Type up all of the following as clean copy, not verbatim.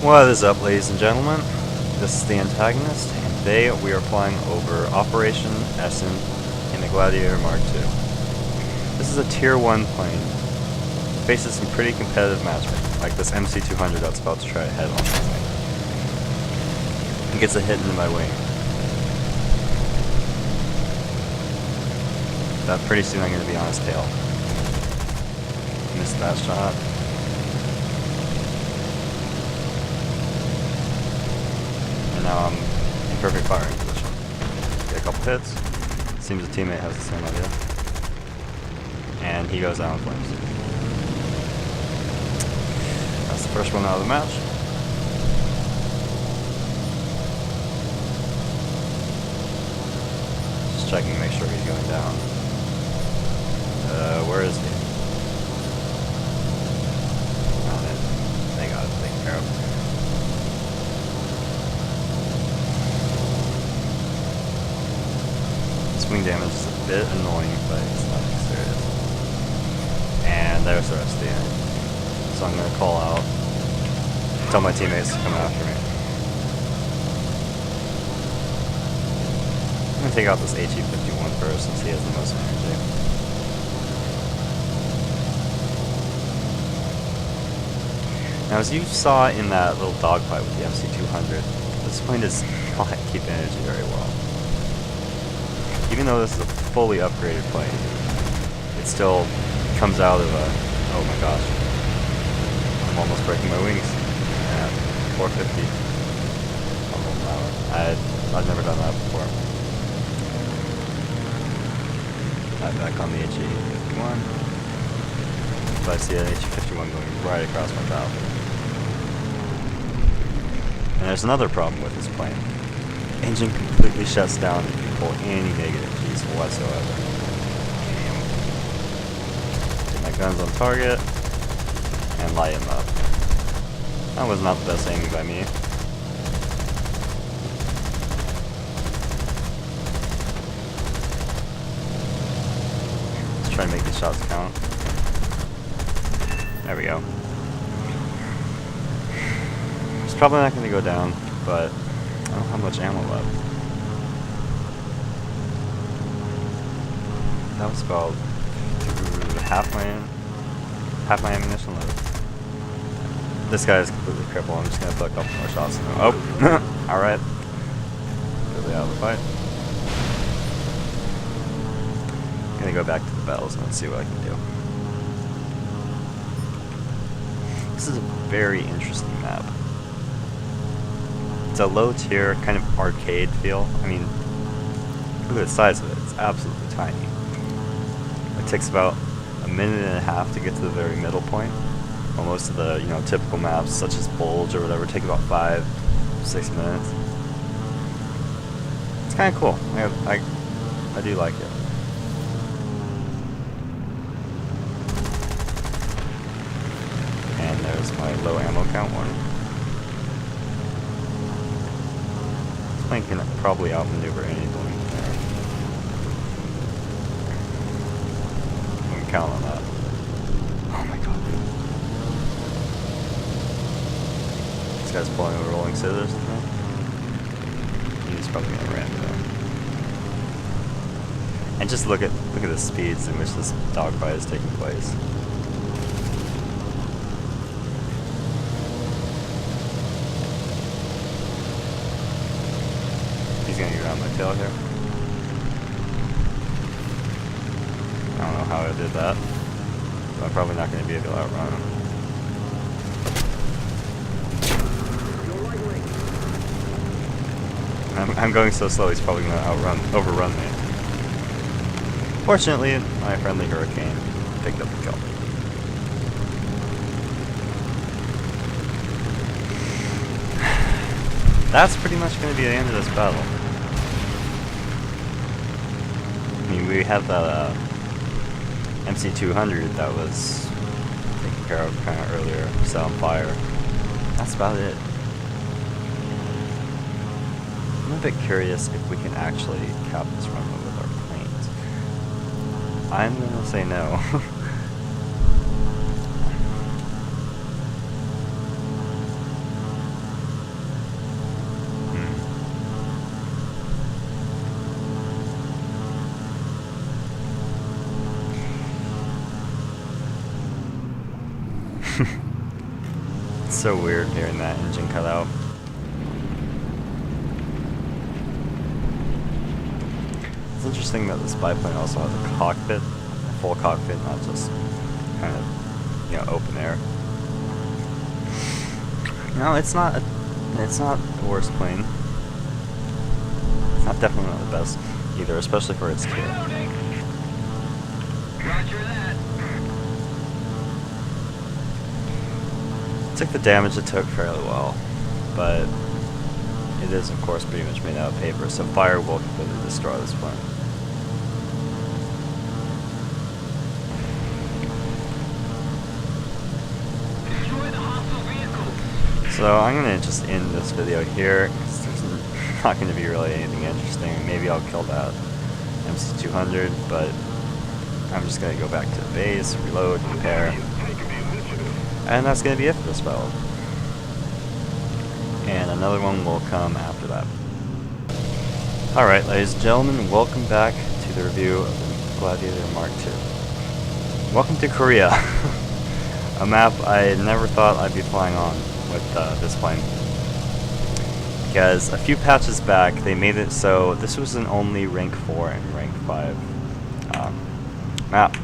What is up, ladies and gentlemen? This is the Antagonist, and today we are flying over Operation Essen in the Gladiator MkII. This is a Tier 1 plane. It faces some pretty competitive matchmaking, like this MC-200 that's about to try to head on my wing. It gets a hit into my wing. But pretty soon I'm going to be on his tail. Missed that shot. And now I'm in perfect firing position. Get a couple hits. Seems a teammate has the same idea. And he goes down in flames. That's the first one out of the match. Just checking to make sure he's going down. Where is he? Found it. They got it taken care of. Swing damage is a bit annoying, but it's nothing serious. And there's the rest of the end. So I'm going to call out, tell my teammates to come after me. I'm going to take out this HE-51 first since he has the most energy. Now, as you saw in that little dogfight with the MC-200, this plane does not keep energy very well. Even though this is a fully upgraded plane, it still comes out of a, oh my gosh, I'm almost breaking my wings at 450 miles an hour. I've never done that before. I'm back on the HE-51. So I see an HE-51 going right across my bow. And there's another problem with this plane. Engine completely shuts down if you pull any negative G's whatsoever. Get my guns on target and light him up. That was not the best aiming by me. Let's try and make these shots count. There we go. It's probably not going to go down, but I don't have much ammo left. That was about half my ammunition left. This guy is completely crippled. I'm just gonna put a couple more shots in him. Oh, all right. Really out of the fight. I'm gonna go back to the battles and see what I can do. This is a very interesting map. It's a low tier, kind of arcade feel. I mean, look at the size of it. It's absolutely tiny. It takes about a minute and a half to get to the very middle point. While most of the, typical maps, such as Bulge or whatever, take about 5-6 minutes. It's kind of cool. I do like it. And there's my low ammo count warning. This plane can probably outmaneuver anything there. I can count on that. Oh my god. This guy's pulling a rolling scissors. He's probably gonna ram it. And just look at the speeds in which this dogfight is taking place. He's gonna get around my tail here. I don't know how I did that. But I'm probably not gonna be able to outrun him. I'm going so slow, he's probably going to overrun me. Fortunately, my friendly Hurricane picked up the kill. That's pretty much going to be the end of this battle. I mean, we had that MC-200 that was taken care of kind of earlier, set on fire. That's about it. I'm a bit curious if we can actually cap this runway with our planes. I'm gonna say no. It's so weird hearing that engine cut out. It's interesting that this biplane also has a cockpit, a full cockpit, not just kind of, open air. No, it's not the worst plane. It's not definitely not the best either, especially for its kit. Roger that. Took the damage it took fairly well, but it is of course pretty much made out of paper, so fire will completely destroy this plane. Destroy the hostile vehicle. So I'm gonna just end this video here, because there's not gonna be really anything interesting. Maybe I'll kill that MC200, but I'm just gonna go back to the base, reload, repair. And that's going to be it for this battle. And another one will come after that. Alright, ladies and gentlemen, welcome back to the review of the Gladiator MkII. Welcome to Korea. A map I never thought I'd be flying on with this plane. Because a few patches back, they made it so this was an only rank 4 and rank 5 map.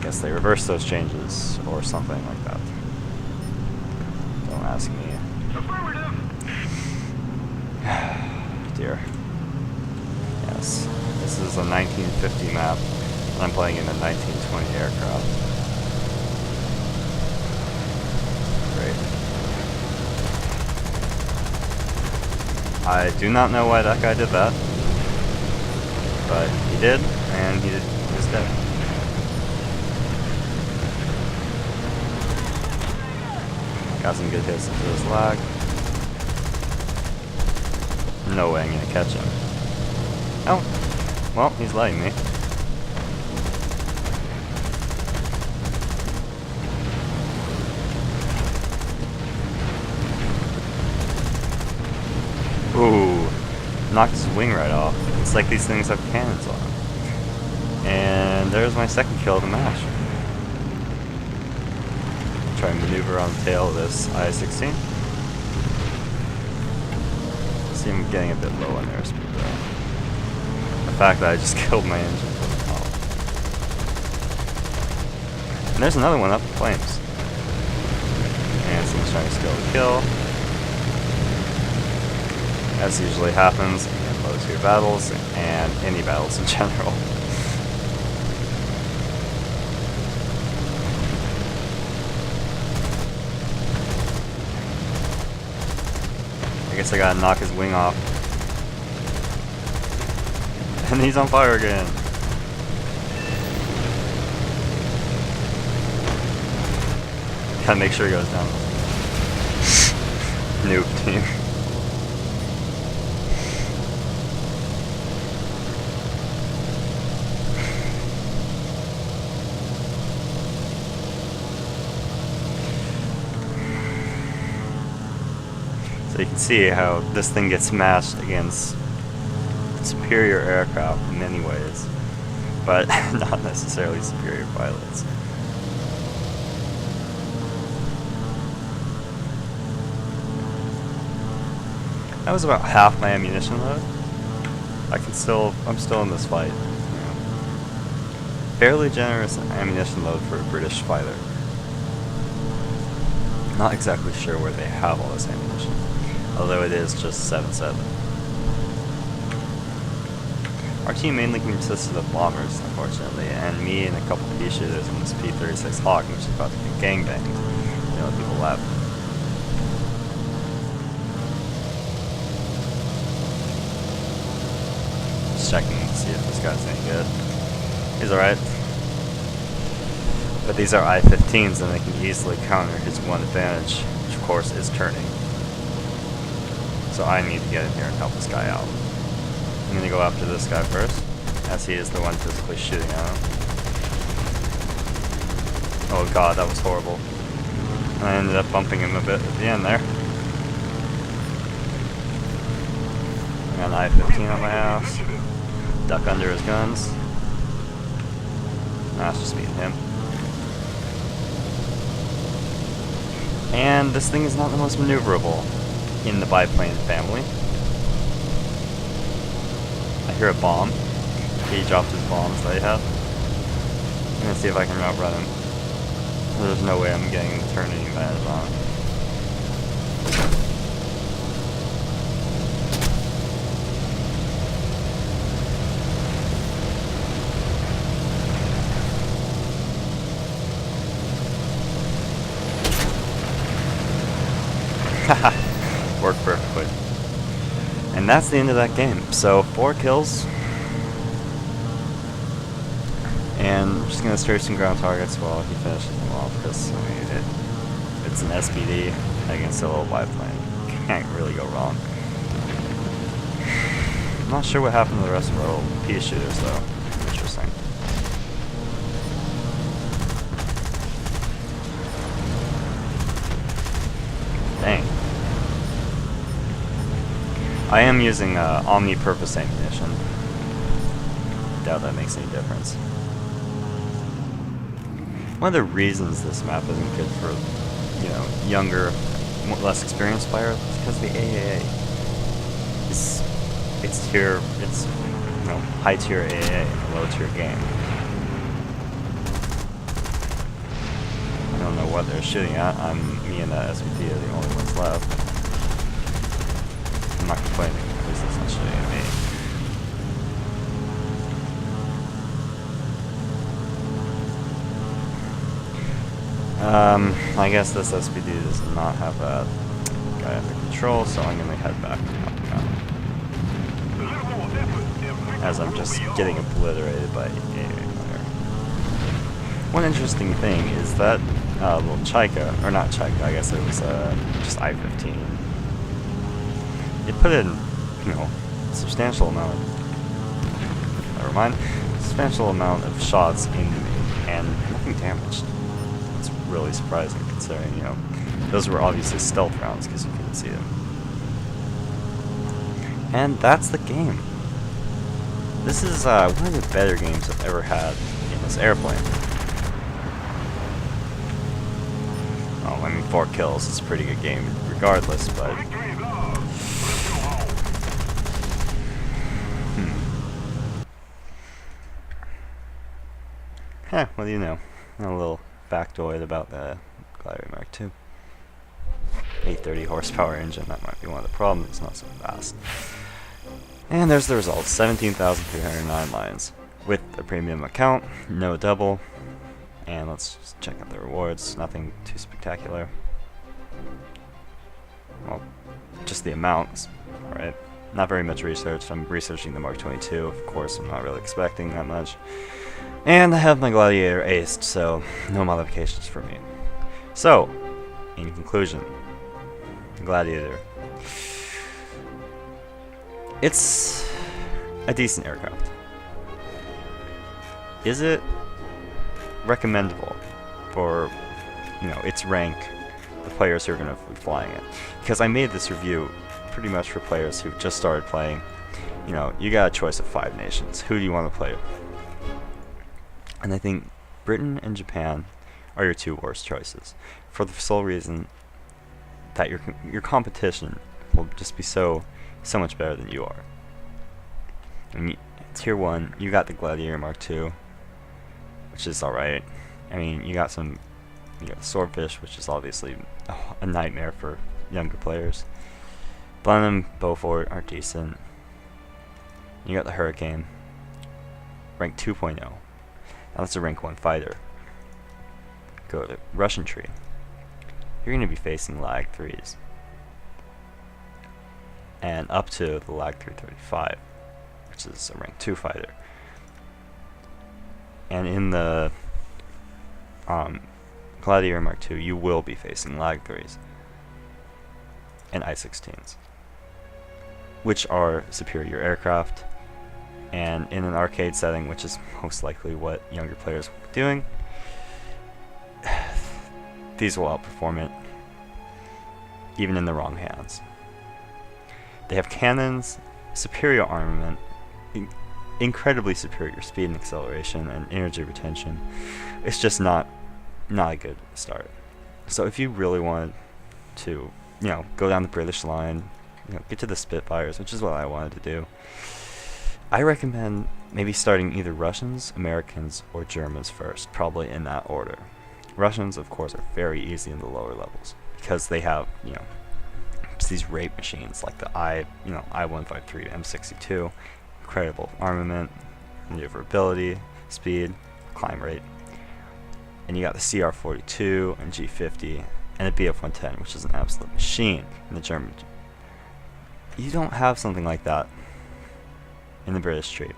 Guess they reversed those changes or something like that. Don't ask me. Dear. Yes. This is a 1950 map, and I'm playing in a 1920 aircraft. Great. I do not know why that guy did that, but he did, and he was dead. Got some good hits into his lag. No way I'm gonna catch him. Oh, well, he's letting me. Ooh, knocked his wing right off. It's like these things have cannons on them. And there's my second kill of the match. Try and maneuver on the tail of this I-16. See, I'm getting a bit low on airspeed though. The fact that I just killed my engine from the top. And there's another one up in flames. And someone's trying to steal the kill. As usually happens in low tier battles and any battles in general. I guess I gotta knock his wing off. And he's on fire again. Gotta make sure he goes down. Noob team. So you can see how this thing gets matched against superior aircraft in many ways, but not necessarily superior pilots. That was about half my ammunition load. I'm still in this fight. Fairly generous ammunition load for a British fighter. Not exactly sure where they have all this ammunition, although it is just 7.7. Our team mainly consisted of bombers, unfortunately, and me and a couple of pea shooters in this P-36 Hawk, which is about to get gangbanged. You know, people laugh. Just checking to see if this guy's any good. He's alright. But these are I-15s and they can easily counter his one advantage, which of course is turning. So I need to get in here and help this guy out. I'm gonna go after this guy first, as he is the one physically shooting at him. Oh god, that was horrible. And I ended up bumping him a bit at the end there. I got an I-15 on my ass. Duck under his guns. Nah, it's just me and him. And this thing is not the most maneuverable in the biplane family. I hear a bomb. He dropped his bombs that he had. I'm gonna see if I can outrun him. There's no way I'm getting the turning advantage on him. Haha, worked perfectly. And that's the end of that game. So 4 kills. And I'm just gonna start some ground targets while he finishes them off, because I mean, it's an SPD against a little biplane. Can't really go wrong. I'm not sure what happened to the rest of our little pea shooters though. Interesting. Dang. I am using omni-purpose ammunition. Doubt that makes any difference. One of the reasons this map isn't good for, you know, younger, less experienced players is because the AAA it's tier, it's, you know, high tier AAA, low tier game. I don't know what they're shooting at. Me and that SVT are the only ones left. I'm not complaining, at least it's not shooting at me. I guess this SPD does not have that guy under control, so I'm gonna head back to Pentagon. As I'm just getting obliterated by AA. One interesting thing is that little Chaika, or not Chaika, I guess it was just I-15. It put in, you know, a substantial amount of, never mind, substantial amount of shots into me, and nothing damaged. It's really surprising considering, you know, those were obviously stealth rounds because you couldn't see them. And that's the game. This is one of the better games I've ever had in this airplane. Oh, I mean, 4 kills is a pretty good game regardless, but... what do you know? A little factoid about the Gladiator MkII. 830 horsepower engine, that might be one of the problems, it's not so fast. And there's the results, 17,309 lines. With a premium account, no double. And let's just check out the rewards, nothing too spectacular. Well, just the amounts, alright. Not very much research, I'm researching the Mark 22, of course I'm not really expecting that much. And I have my Gladiator aced, so no modifications for me. So, in conclusion, Gladiator. It's a decent aircraft. Is it recommendable for, you know, its rank, the players who are going to be flying it? Because I made this review pretty much for players who just started playing. You know, you got a choice of 5 nations. Who do you want to play? And I think Britain and Japan are your 2 worst choices, for the sole reason that your competition will just be so much better than you are. I mean, tier 1, you got the Gladiator MkII, which is alright. I mean, you got some, you got the Swordfish, which is obviously a nightmare for younger players. Blenheim, Beaufort are decent. You got the Hurricane, rank 2.0. Now that's a rank 1 fighter. Go to Russian Tree. You're going to be facing Lag 3s. And up to the Lag 335, which is a rank 2 fighter. And in the Gladiator MkII, you will be facing Lag 3s and I-16s, which are superior aircraft. And in an arcade setting, which is most likely what younger players will be doing, these will outperform it, even in the wrong hands. They have cannons, superior armament, incredibly superior speed and acceleration, and energy retention. It's just not a good start. So if you really want to to, you know, go down the British line, you know, get to the Spitfires, which is what I wanted to do. I recommend maybe starting either Russians, Americans, or Germans first, probably in that order. Russians, of course, are very easy in the lower levels because they have, you know, these rape machines like the I-153 M62, incredible armament, maneuverability, speed, climb rate, and you got the CR-42 and G50 and the BF-110, which is an absolute machine in the German. You don't have something like that in the British tree,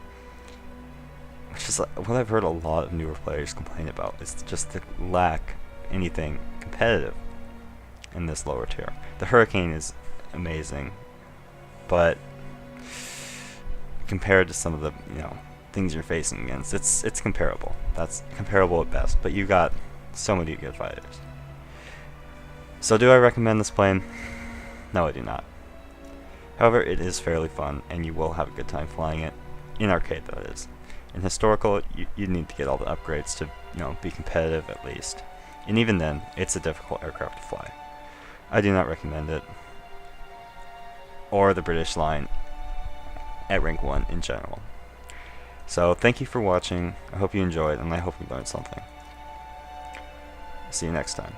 which is what I've heard a lot of newer players complain about, is just the lack anything competitive in this lower tier. The Hurricane is amazing, but compared to some of the, you know, things you're facing against, it's comparable. That's comparable at best, but you got so many good fighters. So do I recommend this plane? No, I do not. However, it is fairly fun, and you will have a good time flying it, in arcade that is. In historical, you need to get all the upgrades to, you know, be competitive at least. And even then, it's a difficult aircraft to fly. I do not recommend it, or the British line at rank 1 in general. So thank you for watching, I hope you enjoyed, and I hope you learned something. See you next time.